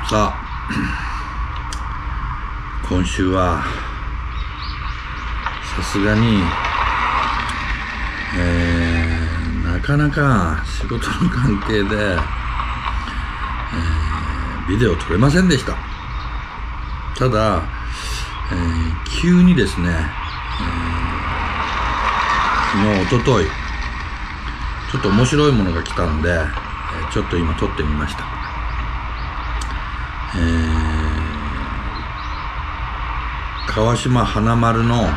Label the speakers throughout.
Speaker 1: さあ、今週はさすがに、なかなか仕事の関係で、ビデオ撮れませんでした。ただ、急にですね、昨日、おとといちょっと面白いものが来たんで、ちょっと今撮ってみました。川島花丸の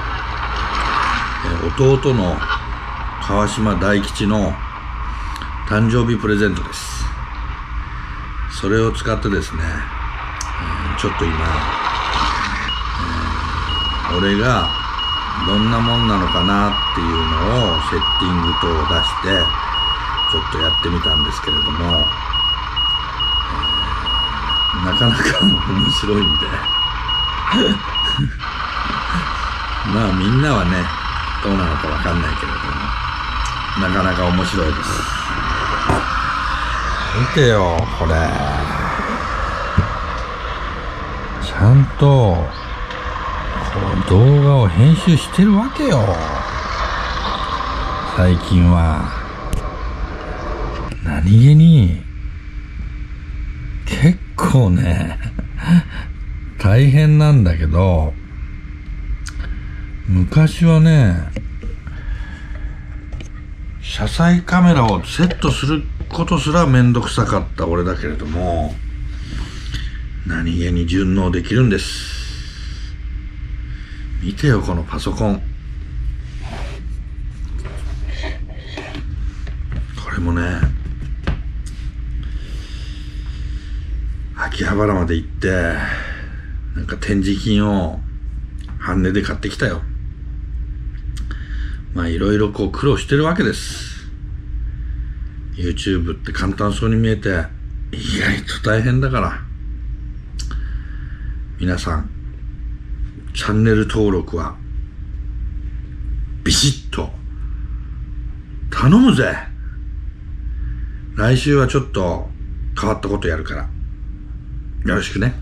Speaker 1: 弟の川島大吉の誕生日プレゼントです。それを使ってですね、ちょっと今、俺がどんなもんなのかなっていうのをセッティング等を出してちょっとやってみたんですけれども、なかなか面白いんでまあみんなはねどうなのかわかんないけれども、なかなか面白いです。見てよこれ、ちゃんとこう動画を編集してるわけよ最近は。何気に結構ね大変なんだけど、昔はね車載カメラをセットすることすらめんどくさかった俺だけれども、何気に順応できるんです。見てよこのパソコン。これもね秋葉原まで行ってなんか展示品を半値で買ってきたよ。まあいろいろこう苦労してるわけです。 YouTube って簡単そうに見えて意外と大変だから、皆さんチャンネル登録はビシッと頼むぜ。来週はちょっと変わったことやるからよろしくね。